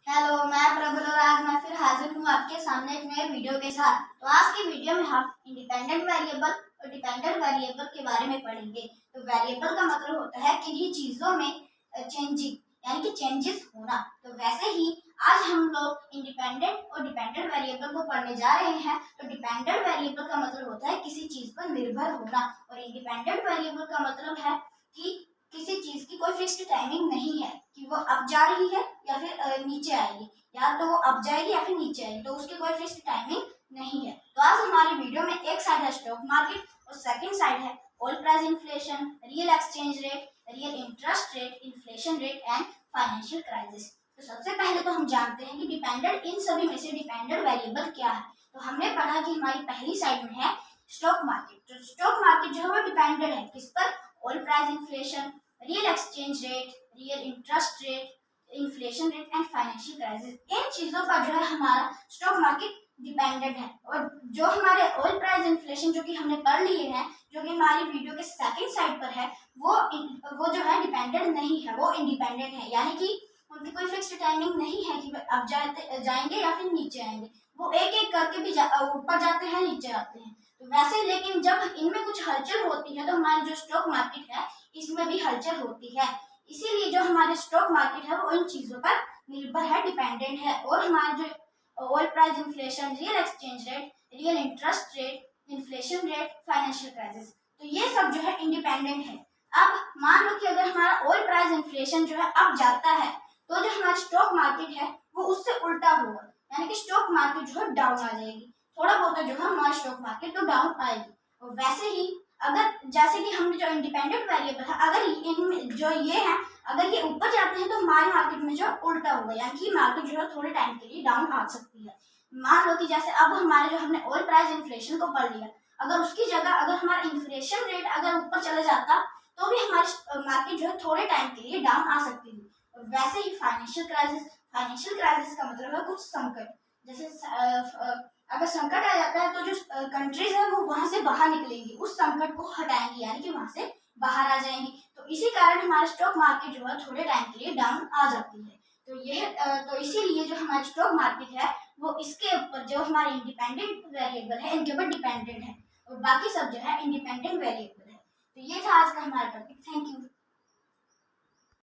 Hello, मैं प्रबल और आज मैं फिर हाजिर हूँ आपके सामने एक नए वीडियो के साथ। तो आज की वीडियो में हम इंडिपेंडेंट वेरिएबल और डिपेंडेंट वेरिएबल के बारे में पढ़ेंगे। तो वेरिएबल का मतलब होता है किन्हीं चीजों में चेंजिंग यानी कि चेंजेस होना। तो वैसे ही आज हम लोग इंडिपेंडेंट और डिपेंडेंट वेरिएबल को पढ़ने जा रहे हैं। तो डिपेंडेंट वेरिएबल का मतलब होता है किसी चीज पर निर्भर होना और इंडिपेंडेंट वेरिएबल का मतलब है कि किसी चीज की कोई फिक्स्ड टाइमिंग नहीं है कि वो अब जा रही है या फिर नीचे आएगी, या तो वो अब जाएगी या फिर नीचे आएगी, तो उसकी कोई फिक्स्ड टाइमिंग नहीं है। तो आज हमारी वीडियो में एक साइड है स्टॉक मार्केट और सेकंड साइड है oil price inflation, real exchange rate, real interest rate, inflation rate and financial crisis. तो सबसे पहले तो हम जानते हैं कि डिपेंडेंट इन सभी में से डिपेंडेंट वेरिएबल क्या है। तो हमने पढ़ा कि हमारी पहली साइड में है स्टॉक मार्केट। तो स्टॉक मार्केट जो है वो डिपेंडेंट है किस पर? Oil price inflation, real exchange rate, real interest rate, inflation rate and financial crisis. इन चीजों का जो है हमारा स्टॉक मार्केट डिपेंडेंट है। और जो हमारे ऑयल प्राइस इन्फ्लेशन जो कि हमने पढ़ लिए हैं, जो कि हमारी वीडियो के सेकंड साइड पर है, वो जो है डिपेंडेंट नहीं है, वो इंडिपेंडेंट है। यानी कि उनकी कोई फिक्स्ड टाइमिंग नहीं है कि अब जाएंगे या फिर नीचे आएंगे। वो एक एक करके भी ऊपर जाते हैं, नीचे आते हैं। तो वैसे लेकिन जब इनमें कुछ हलचल होती है तो हमारी जो स्टॉक मार्केट है इसमें भी हलचल होती है। इसीलिए जो हमारे स्टॉक मार्केट है वो इन चीजों पर निर्भर है, डिपेंडेंट है। और हमारे जो oil price inflation, real exchange rate, real interest rate, inflation rate, financial crisis, तो ये सब जो है इंडिपेंडेंट है। अब मान लो कि अगर हमारा ऑयल प्राइस इन्फ्लेशन जो है अब जाता है तो जो हमारा स्टॉक मार्केट है वो उससे उल्टा होगा, यानी कि स्टॉक मार्केट जो है डाउन आ जाएगी। थोड़ा बहुत जो है हमारा स्टॉक मार्केट तो डाउन आएगी। और वैसे ही अगर जैसे कि हमने जो इंडिपेंडेंट वेरिएबल है, अगर इनमें जो ये है अगर ये ऊपर जाते हैं तो हमारे मार्केट में जो उल्टा होगा, यानी कि मार्केट जो है थोड़े टाइम के लिए डाउन आ सकती है। मान लो कि जैसे अब हमारे जो हमने ऑयल प्राइस इन्फ्लेशन को पढ़ लिया, अगर उसकी जगह अगर हमारा इन्फ्लेशन रेट अगर ऊपर चले जाता तो भी हमारी मार्केट जो है थोड़े टाइम के लिए डाउन आ सकती थी। और वैसे ही फाइनेंशियल क्राइसिस का मतलब है कुछ संकट। जैसे अगर संकट आ जाता है तो जो कंट्रीज है वो वहां से बाहर निकलेंगी, उस संकट को हटाएंगी, यानी कि वहां से बाहर आ जाएंगी। तो इसी कारण हमारा स्टॉक मार्केट जो है थोड़े टाइम के लिए डाउन आ जाती है। तो इसीलिए जो हमारा स्टॉक मार्केट है वो इसके ऊपर जो हमारे इंडिपेंडेंट वेरिएबल है इनके ऊपर डिपेंडेंट है, और बाकी सब जो है इंडिपेंडेंट वेरिएबल है। तो ये था आज का हमारा टॉपिक। Thank you.